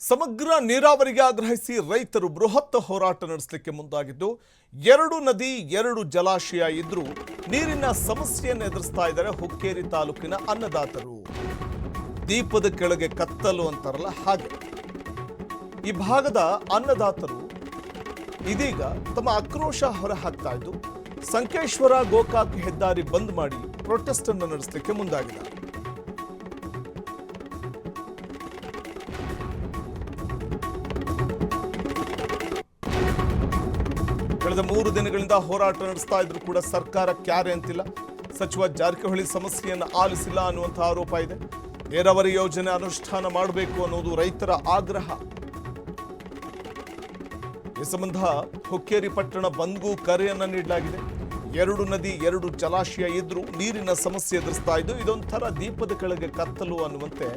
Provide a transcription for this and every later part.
ಸಮಗ್ರ ನೀರಾವರಿಗೆ ಆಗ್ರಹಿಸಿ ರೈತರು ಬೃಹತ್ ಹೋರಾಟ ನಡೆಸಲಿಕ್ಕೆ ಮುಂದಾಗಿದ್ದು, ಎರಡು ನದಿ ಎರಡು ಜಲಾಶಯ ಇದ್ರೂ ನೀರಿನ ಸಮಸ್ಯೆಯನ್ನು ಎದುರಿಸ್ತಾ ಇದ್ದಾರೆ ಹುಕ್ಕೇರಿ ತಾಲೂಕಿನ ಅನ್ನದಾತರು. ದೀಪದ ಕೆಳಗೆ ಕತ್ತಲು ಅಂತಾರಲ್ಲ ಹಾಗೆ ಈ ಭಾಗದ ಅನ್ನದಾತರು ಇದೀಗ ತಮ್ಮ ಆಕ್ರೋಶ ಹೊರಹಾಕ್ತಾ ಇದ್ದು ಸಂಕೇಶ್ವರ ಗೋಕಾಕ್ ಹೆದ್ದಾರಿ ಬಂದ್ ಮಾಡಿ ಪ್ರೊಟೆಸ್ಟ್ ಅನ್ನು ನಡೆಸಲಿಕ್ಕೆ ಮುಂದಾಗಿದ್ದಾರೆ. ಕಳೆದ 3 ದಿನಗಳಿಂದ ಹೋರಾಟ ನಡೆಸ್ತಾ ಇದ್ರು ಕೂಡ ಸರ್ಕಾರ ಕ್ಯಾರೆ ಅಂತಿಲ್ಲ. ಸಚಿವ ಜಾರಕಿಹೊಳಿ ಸಮಸ್ಯೆಯನ್ನು ಆಲಿಸಿಲ್ಲ ಅನ್ನುವಂಥ ಆರೋಪ ಇದೆ. ನೀರಾವರಿ ಯೋಜನೆ ಅನುಷ್ಠಾನ ಮಾಡಬೇಕು ಅನ್ನೋದು ರೈತರ ಆಗ್ರಹ. ಈ ಸಂಬಂಧ ಹುಕ್ಕೇರಿ ಪಟ್ಟಣ ಬಂದ್ಗೂ ಕರೆಯನ್ನ ನೀಡಲಾಗಿದೆ. ಎರಡು ನದಿ ಎರಡು ಜಲಾಶಯ ಇದ್ರೂ ನೀರಿನ ಸಮಸ್ಯೆ ಎದುರಿಸ್ತಾ ಇದ್ದು ಇದೊಂಥರ ದೀಪದ ಕೆಳಗೆ ಕತ್ತಲು ಅನ್ನುವಂತೆ.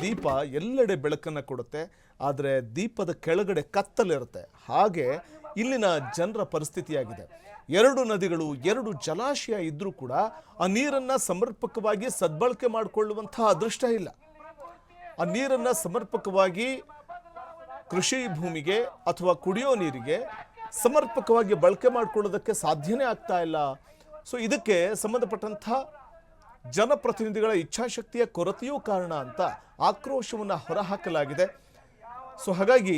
ದೀಪ ಎಲ್ಲೆಡೆ ಬೆಳಕನ್ನು ಕೊಡುತ್ತೆ, ಆದರೆ ದೀಪದ ಕೆಳಗಡೆ ಕತ್ತಲಿರುತ್ತೆ. ಹಾಗೆ ಇಲ್ಲಿನ ಜನರ ಪರಿಸ್ಥಿತಿಯಾಗಿದೆ. ಎರಡು ನದಿಗಳು ಎರಡು ಜಲಾಶಯ ಇದ್ರೂ ಕೂಡ ಆ ನೀರನ್ನು ಸಮರ್ಪಕವಾಗಿ ಸದ್ಬಳಕೆ ಮಾಡಿಕೊಳ್ಳುವಂತಹ ಅದೃಷ್ಟ ಇಲ್ಲ. ಆ ನೀರನ್ನು ಸಮರ್ಪಕವಾಗಿ ಕೃಷಿ ಭೂಮಿಗೆ ಅಥವಾ ಕುಡಿಯೋ ನೀರಿಗೆ ಸಮರ್ಪಕವಾಗಿ ಬಳಕೆ ಮಾಡಿಕೊಳ್ಳೋದಕ್ಕೆ ಸಾಧ್ಯನೇ ಆಗ್ತಾ ಇಲ್ಲ. ಸೊ ಇದಕ್ಕೆ ಸಂಬಂಧಪಟ್ಟಂಥ ಜನಪ್ರತಿನಿಧಿಗಳ ಇಚ್ಛಾಶಕ್ತಿಯ ಕೊರತೆಯೂ ಕಾರಣ ಅಂತ ಆಕ್ರೋಶವನ್ನು ಹೊರಹಾಕಲಾಗಿದೆ. ಸೊ ಹಾಗಾಗಿ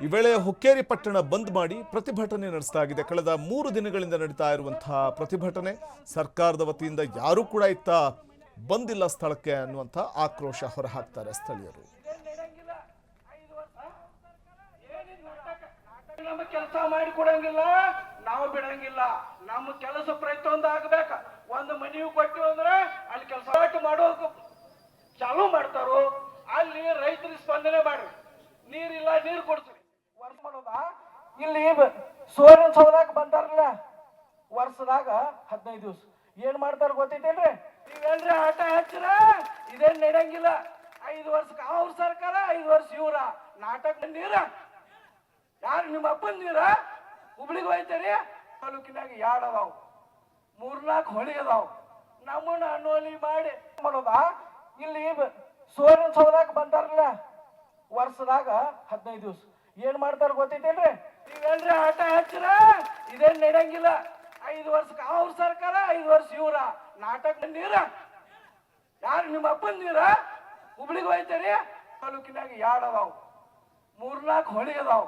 ಈ ವೇಳೆ ಹುಕ್ಕೇರಿ ಪಟ್ಟಣ ಬಂದ್ ಮಾಡಿ ಪ್ರತಿಭಟನೆ ನಡೆಸಲಾಗಿದೆ. ಕಳೆದ 3 ದಿನಗಳಿಂದ ನಡೀತಾ ಇರುವಂತಹ ಪ್ರತಿಭಟನೆ, ಸರ್ಕಾರದ ವತಿಯಿಂದ ಯಾರೂ ಕೂಡ ಇತ್ತ ಬಂದಿಲ್ಲ ಸ್ಥಳಕ್ಕೆ ಅನ್ನುವಂಥ ಆಕ್ರೋಶ ಹೊರಹಾಕ್ತಾರೆ ಸ್ಥಳೀಯರು. ನಮ್ಮ ಕೆಲಸ ಮಾಡಿ ಕೊಡಂಗಿಲ್ಲ, ನಾವು ಬಿಡಂಗಿಲ್ಲ. ನಮ್ಮ ಕೆಲಸ ಪ್ರತಿಯೊಂದು ಆಗ್ಬೇಕ. ಒಂದು ಮನೆಯು ಕೊಟ್ಟು ಅಂದ್ರೆ ಅಲ್ಲಿ ಕೆಲಸ ಮಾಡೋಕೆ ಚಾಲೂ ಮಾಡ್ತಾರೋ ಅಲ್ಲಿ ರೈತರಿಗೆ ಸ್ಪಂದನೆ ಮಾಡ್ರಿ. ನೀರಿಲ್ಲ, ನೀರು ಕೊಡ್ತೀವಿ. ವರ್ಷ ಮಾಡೋದ ಇಲ್ಲಿ ಸೂರ್ಯನ ಸೌದಾಗ ಬಂದಾರಲ್ಲ, ವರ್ಷದಾಗ 15 ದಿವಸ ಏನ್ ಮಾಡ್ತಾರ ಗೊತ್ತೈತೇನ್ರಿ? ನೀವೇನ್ರಿ ಆಟ ಹಚ್ಚಿರ ಇದೇನ್ ನಡೆಯಂಗಿಲ್ಲ. 5 ವರ್ಷಕ್ಕೆ ಅವ್ರ ಸರ್ಕಾರ, 5 ವರ್ಷ ಇವ್ರ ನಾಟಕ. ನೀರ ಯಾರು ನಿಮ್ಮ ಅಪ್ಪನ ನೀರ ಹುಬ್ಳಿಗೆ ಹೋಯ್ತಾರಿ. ತಾಲೂಕಿನಾಗ 2 ಅದಾವ್, 3-4 ಹೊಳಿ ಅದಾವ್. ನಮ್ಮನ್ನ ಅನೋಲಿ ಮಾಡಿ ಮಾಡೋದ ಇಲ್ಲಿ ಸೂರ್ಯನ ಸೌದಾಗ ಬಂದಾರಲ್ಲ, ವರ್ಷದಾಗ 15 ದಿವಸ ಏನ್ ಮಾಡ್ತಾರ ಗೊತ್ತೈತೇನ್ರಿ? ನೀವೇನ್ರಿ ಆಟ ಹಚ್ಚಿರ ಇದೇನ್ ನಡೆಯಂಗಿಲ್ಲ. 5 ವರ್ಷಕ್ಕೆ ಅವ್ರ ಸರ್ಕಾರ, 5 ವರ್ಷ ಇವ್ರ ನಾಟಕ. ನೀರ ಯಾರು ನಿಮ್ಮ ಅಪ್ಪನ ನೀರ ಹುಬ್ಳಿಗೆ ಹೋಯ್ತಾರಿ. ತಾಲೂಕಿನಾಗ 2 ಅದಾವ್, 3-4 ಹೊಳಿ ಅದಾವ್.